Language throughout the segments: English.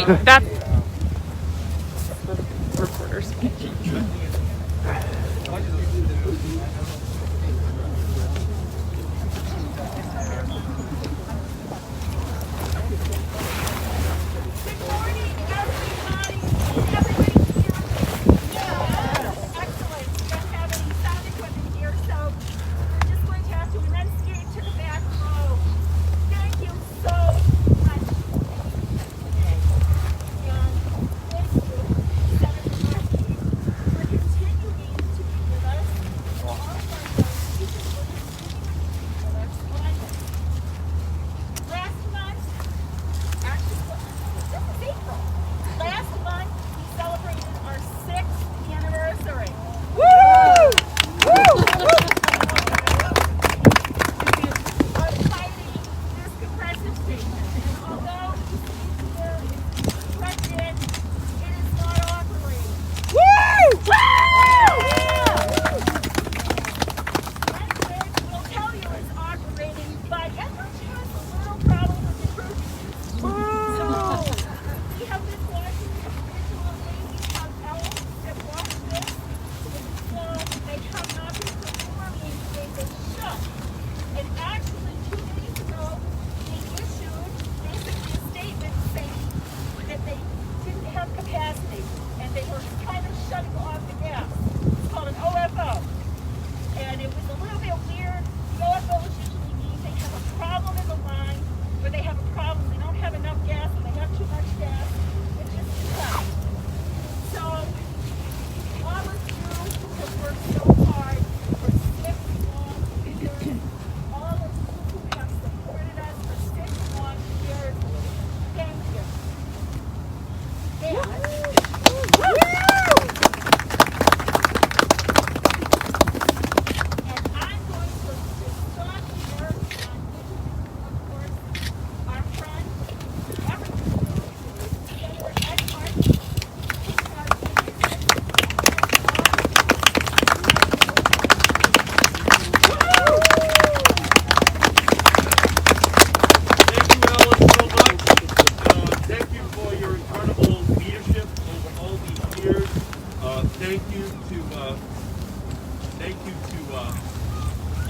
That's the reporter's pitch.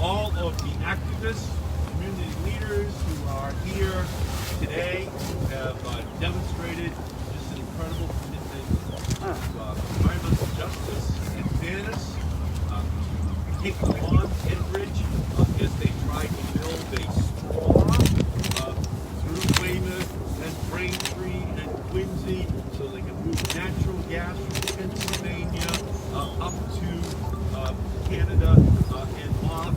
all of the activists, community leaders who are here today, who have demonstrated just an incredible commitment to environmental justice and fairness, taking on Enbridge as they try to build a straw through Weymouth and Braintree and Quincy so they can move natural gas from Pennsylvania up to Canada and off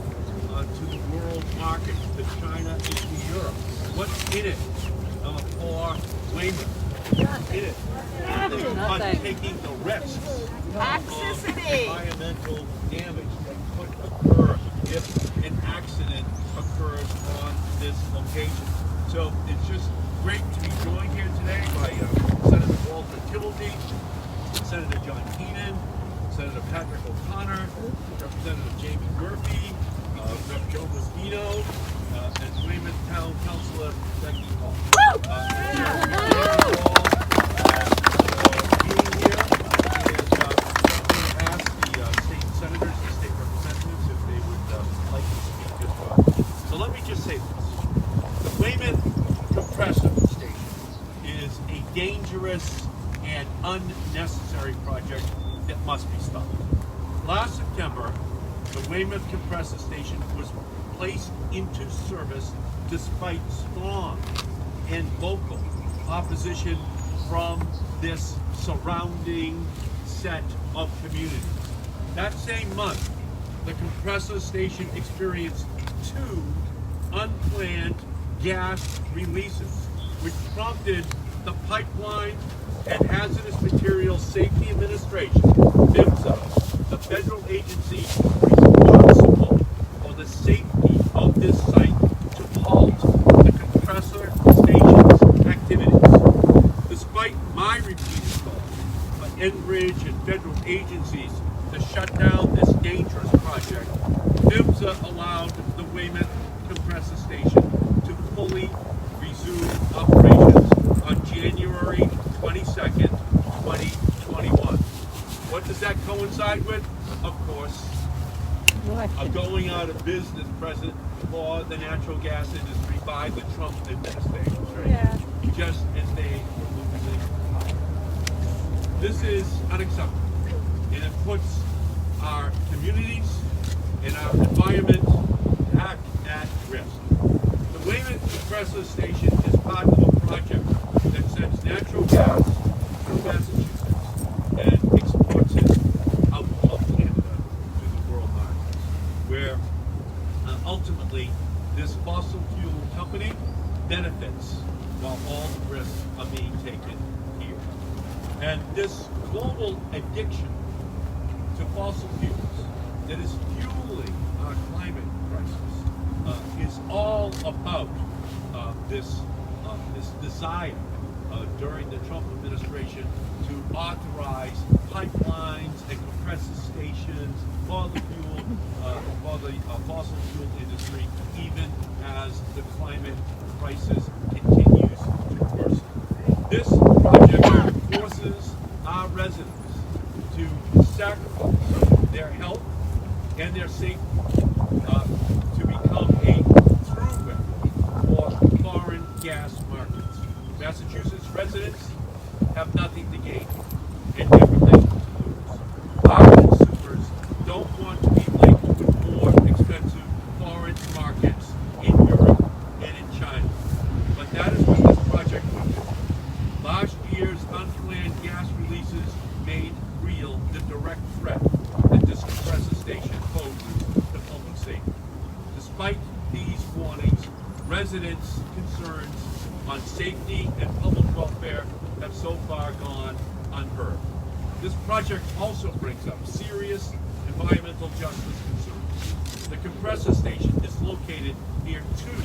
to the world market, to China and to Europe. What's in it for Weymouth? What's in it? Nothing but taking the risks of environmental damage that could occur if an accident occurs on this location. So it's just great to be joined here today by Senator Walter Kittleby, Senator John Keenan, Senator Patrick O'Connor, Representative Jamie Murphy, Rep. Joe Mosquito, and Weymouth Town Councilor Becky Hall. Thank you all for being here, and ask the state senators and state representatives if they would like to speak as well. So let me just say this. The Weymouth compressor station is a dangerous and unnecessary project that must be stopped. Last September, the Weymouth compressor station was placed into service despite strong and vocal opposition from this surrounding set of communities. That same month, the compressor station experienced 2 unplanned gas releases, which prompted the Pipeline and Hazardous Materials Safety Administration, PHMSA, the federal agency responsible for the safety of this site, to halt the compressor station's activities. Despite my repeated calls by Enbridge and federal agencies to shut down this dangerous project, PHMSA allowed the Weymouth compressor station to fully resume operations on January 22nd, 2021. What does that coincide with? Of course, a going out of business present for the natural gas industry by the Trump administration. Yeah. Just as they were losing power. This is unacceptable, and it puts our communities and our environment back at risk. The Weymouth compressor station is part of a project that sends natural gas through Massachusetts and exports it out of Canada to the world markets, where ultimately this fossil fuel company benefits while all the risks are being taken here. And this global addiction to fossil fuels that is fueling our climate crisis is all about this desire during the Trump administration to authorize pipelines and compressor stations for the fossil fuel industry, even as the climate crisis continues to worsen. This project forces our residents to sacrifice their health and their safety to become a throughway for foreign gas markets. Massachusetts residents have nothing to gain and everything to lose. Our consumers don't want to be linked with more expensive foreign markets in Europe and in China. But that is what this project would do. Last year's unplanned gas releases made real the direct threat that this compressor station poses to public safety. Despite these warnings, residents' concerns on safety and public welfare have so far gone unheard. This project also brings up serious environmental justice concerns. The compressor station is located near two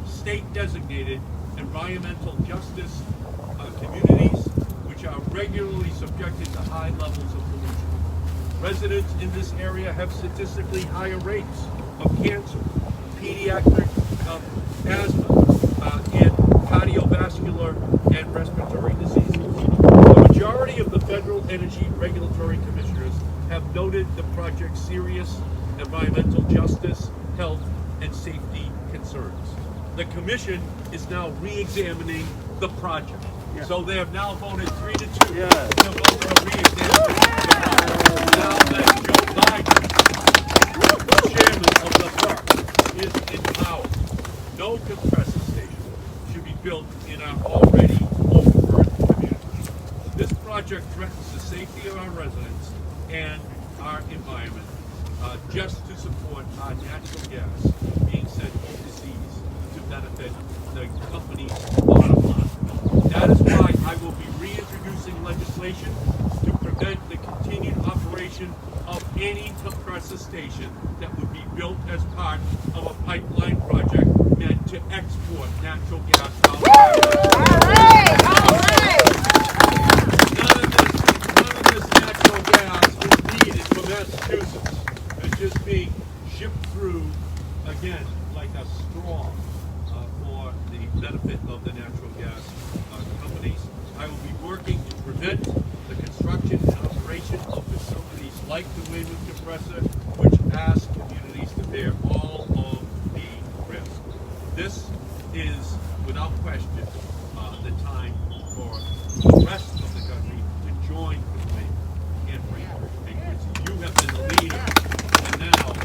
state-designated environmental justice communities, which are regularly subjected to high levels of pollution. Residents in this area have statistically higher rates of cancer, pediatric asthma, and cardiovascular and respiratory diseases. The majority of the federal energy regulatory commissioners have noted the project's serious environmental justice, health, and safety concerns. The commission is now re-examining the project. Yeah. So they have now voted 3-2 to vote for a re-examination. Now that Joe Biden, the chairman of the FERC, is in power, no compressor station should be built in our already overburdened community. This project threatens the safety of our residents and our environment just to support our natural gas being sent overseas to benefit the company's bottom line. That is why I will be reintroducing legislation to prevent the continued operation of any compressor station that would be built as part of a pipeline project meant to export natural gas out of None of this natural gas is needed for Massachusetts. It's just being shipped through, again, like a straw for the benefit of the natural gas companies. I will be working to prevent the construction and operation of facilities like the Weymouth compressor, which ask communities to bear all of the risk. This is, without question, the time for the rest of the country to join with Weymouth and Weymouth, because you have been the leader, and now it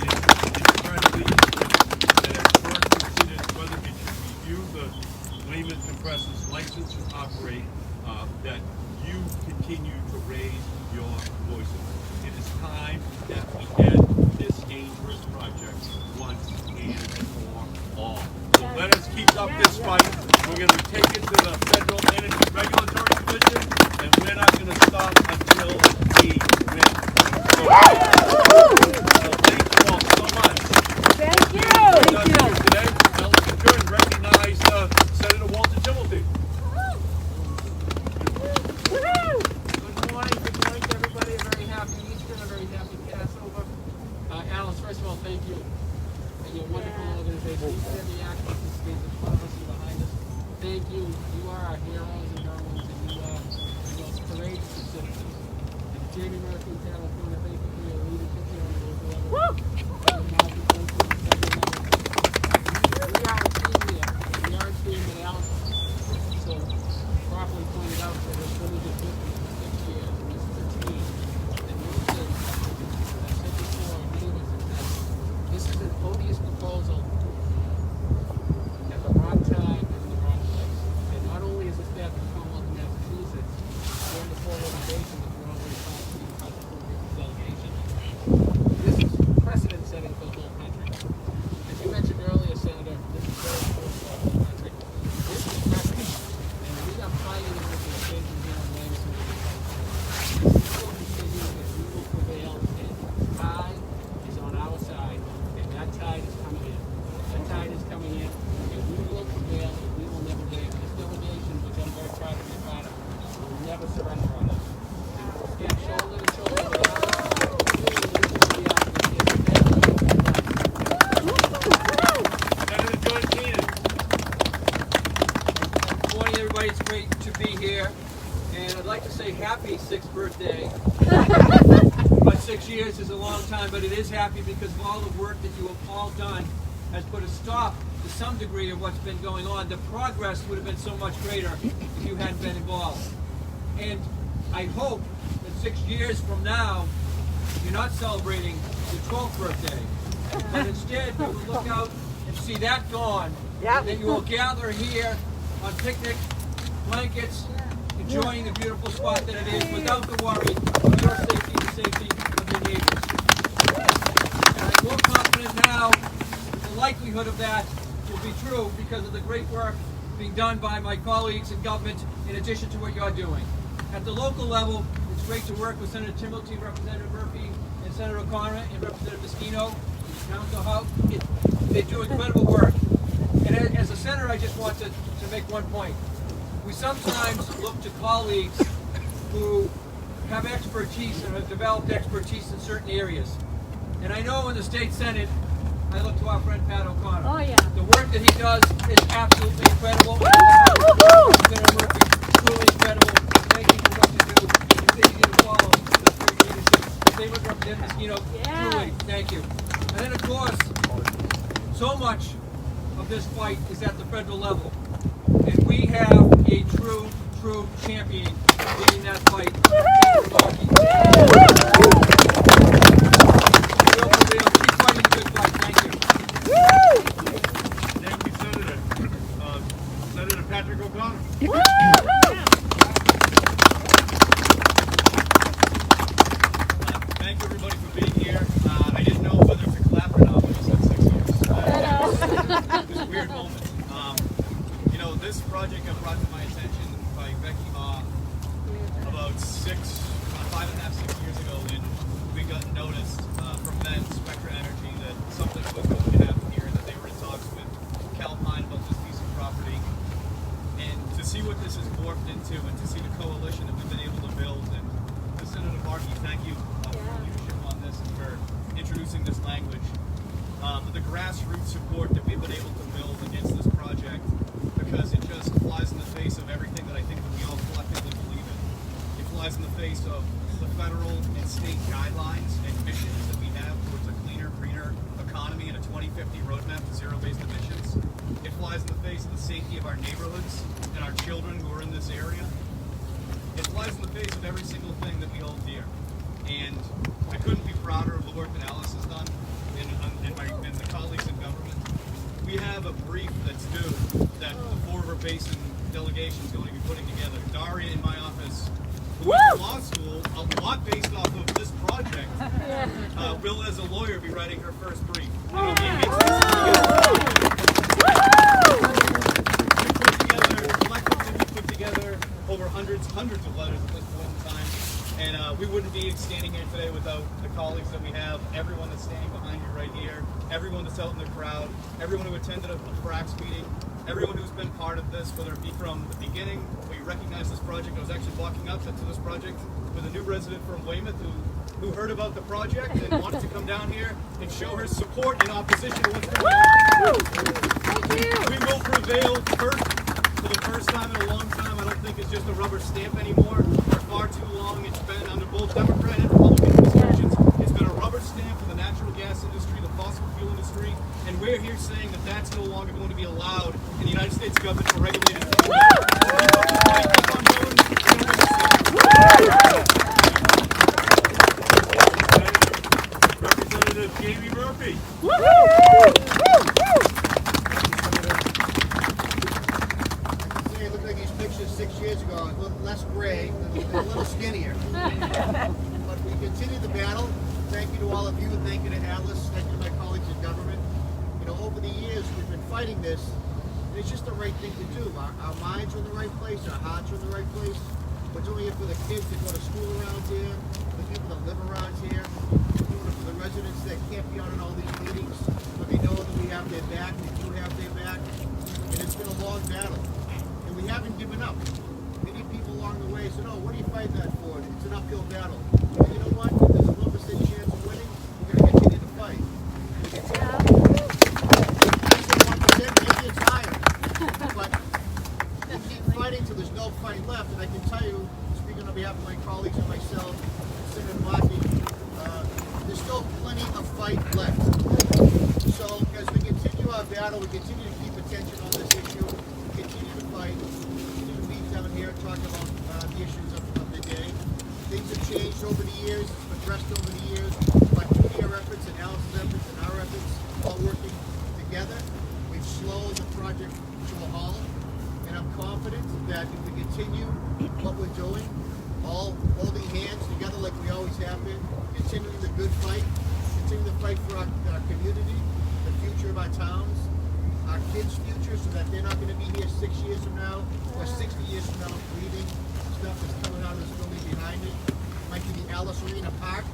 is incredibly important that FERC considers whether it should review the Weymouth compressor's license to operate, that you continue to raise your voices. It is time that we end this dangerous project once and for all. So let us keep up this fight. We're going to take it to the Federal Energy Regulatory Commission, and we're not going to stop until we win. So thank you all so much. Thank you. Today, now let's adjourn and recognize Senator Walter Timothy. Good morning to everybody. A very happy Easter and a very happy Passover. Alice, first of all, thank you and your wonderful organization. Each and every activist who stands in front of us and behind us. Thank you. You are our heroes and heroines, and you great citizens. And Jamie Murphy and Talent Corner, thank you for your leadership here on the local level. We are a team here. We are a team that Alex so properly pointed out that has really been good for 6 years. And this is a team that knows this. As I said before, many of us have said, this is an odious proposal at the wrong time and in the wrong place. And not only is this bad for the Commonwealth of Massachusetts, we're in the full organization that we're already talking to the delegation. This is precedent setting for the whole country. As you mentioned earlier, Senator, this is very important for the whole country. This is precedent. And we are fighting an organization here in Weymouth. This will continue and we will prevail. And the tide is on our side. And that tide is coming in. That tide is coming in. And we will prevail and we will never break. This delegation, which I'm very proud to be part of, will never surrender on us. And we'll stand shoulder to shoulder with us. Senator George Keenan. Good morning, everybody. It's great to be here. And I'd like to say happy 6th birthday. But 6 years is a long time, but it is happy because of all the work that you have all done has put a stop to some degree of what's been going on. The progress would have been so much greater if you hadn't been involved. And I hope that 6 years from now, you're not celebrating your 12th birthday, but instead you will look out and see that gone, and then you will gather here on picnic blankets, enjoying the beautiful spot that it is without the worry of your safety and the safety of your neighbors. And I'm more confident now that the likelihood of that will be true because of the great work being done by my colleagues in government in addition to what you're doing. At the local level, it's great to work with Senator Timilty, Representative Murphy, and Senator O'Connor, and Representative Moschino, and the Council House. They do incredible work. And as a senator, I just want to make one point. We sometimes look to colleagues who have expertise and have developed expertise in certain areas. And I know in the state Senate, I look to our friend Pat O'Connor. Oh, yeah. The work that he does is absolutely incredible. Senator Murphy, truly incredible. Thank you for what you do. It's easy to follow. That's great leadership. Same with Representative Moschino. Truly, thank you. And then, of course, so much of this fight is at the federal level. And we have a true champion leading that fight. Ed Markey. We'll prevail. Keep fighting the good fight. Thank you. Thank you, Senator. Senator Patrick O'Connor. Thank you, everybody, for being here. I didn't know whether to clap or not when you said 6 years. It was a weird moment. You know, this project got brought to my attention by Becky Ma about 5.5, 6 years ago when we got noticed from then Spectra Energy that something was going to happen here, that they were in talks with Calpine about this piece of property. And to see what this has morphed into and to see the coalition that we've been able to build, and to Senator Markey, thank you for your leadership on this and for introducing this language. The grassroots support that we've been able to build against this project, because it just flies in the face of everything that I think that we all collectively believe in. It flies in the face of the federal and state guidelines and missions that we have towards a cleaner, greener economy and a 2050 roadmap to zero-based emissions. It flies in the face of the safety of our neighborhoods and our children who are in this area. It flies in the face of every single thing that we hold dear. And I couldn't be prouder of the work that Alice has done and the colleagues in government. We have a brief that's due that the Fall River Basin delegation is going to be putting together. Daria in my office, who went to law school, a lot based off of this project, will, as a lawyer, be writing her first brief. You know, collectively put together over hundreds of letters at this point in time. And we wouldn't be standing here today without the colleagues that we have, everyone that's standing behind you right here, everyone that's out in the crowd, everyone who attended a FRAX meeting, everyone who's been part of this, whether it be from the beginning, where you recognize this project. I was actually walking up to this project with a new resident from Weymouth who heard about the project and wanted to come down here and show her support in opposition to what's going on. Thank you. We will prevail for the first time in a long time. I don't think it's just a rubber stamp anymore. Our far too long. It's been under both Democrat and Republican administrations. It's been a rubber stamp for the natural gas industry, the fossil fuel industry, and we're here saying that that's no longer going to be allowed in the United States government for regulated fuel. Representative Jamie Murphy. It looked like these pictures 6 years ago. A little less gray, a little skinnier. But we continue the battle. Thank you to all of you. Thank you to Atlas. Thank you to my colleagues in government. You know, over the years, we've been fighting this. And it's just the right thing to do. Our minds are in the right place. Our hearts are in the right place. We're doing it for the kids that go to school around here, for the people that live around here. We're doing it for the residents that can't be out in all these meetings. But we know that we have their back. We do have their back. And it's been a long battle. And we haven't given up. Many people along the way said, oh, what are you fighting that for? It's an uphill battle. And you know what? If there's a 1% chance of winning, we're going to continue to fight. We continue to fight. 1%, maybe it's higher. But we keep fighting till there's no fight left. And I can tell you, speaking on behalf of my colleagues and myself, Senator Markey, there's still plenty of fight left. So as we continue our battle, we continue to keep attention on this issue, we continue to fight, we continue to meet down here and talk about the issues of the day. Things have changed over the years, it's progressed over the years, but through your efforts and Alice's efforts and our efforts, all working together, we've slowed the project to a halt. And I'm confident that if we continue what we're doing, all holding hands together like we always have been, continuing the good fight, continuing the fight for our community, the future of our towns, our kids' future, so that they're not going to be here 6 years from now or 60 years from now breathing stuff that's coming out of this building behind it. It might be the Alice Arena Park.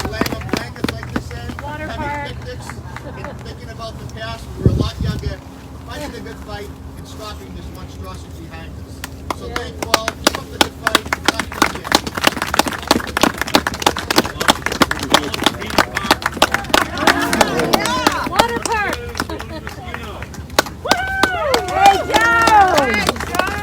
Laying on blankets like this end, having picnics, and thinking about the past when we were a lot younger, fighting the good fight and stopping this monstrosity behind us. So thank you all. Keep up the good fight. God bless you. Water park! Hey, Joe! Hey, Joe!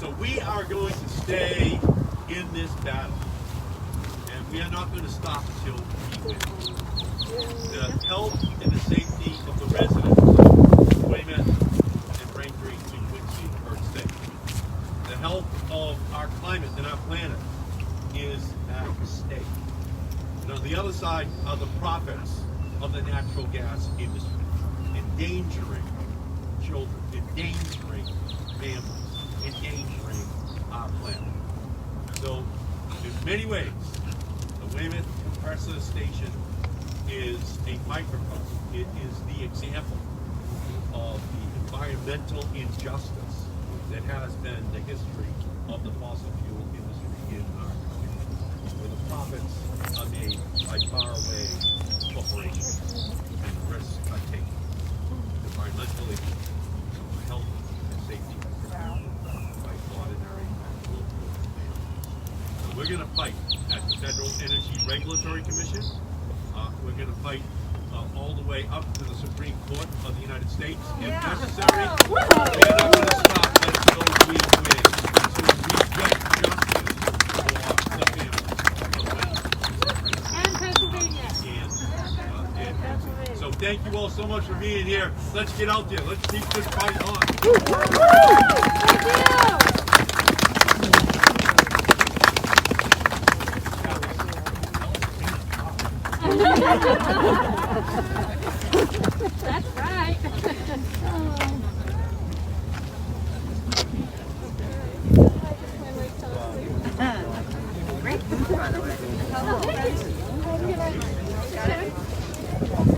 So we are going to stay in this battle. And we are not going to stop until we win. The health and the safety of the residents of Weymouth and Braintree and Quincy are at stake. The health of our climate and our planet is at stake. And on the other side are the profits of the natural gas industry, endangering children, endangering families, endangering our planet. So, in many ways, the Weymouth compressor station is a microcosm. It is the example of the environmental injustice that has been the history of the fossil fuel industry in our country, where the profits are made by faraway corporations and risks are taken environmentally, health and safety by ordinary local families. So we're going to fight at the Federal Energy Regulatory Commission. We're going to fight all the way up to the Supreme Court of the United States. If necessary, we're not going to stop until we win. Until we get justice for the families. And Pennsylvania. So thank you all so much for being here. Let's get out there. Let's keep this fight on. That's right. Great, by the way.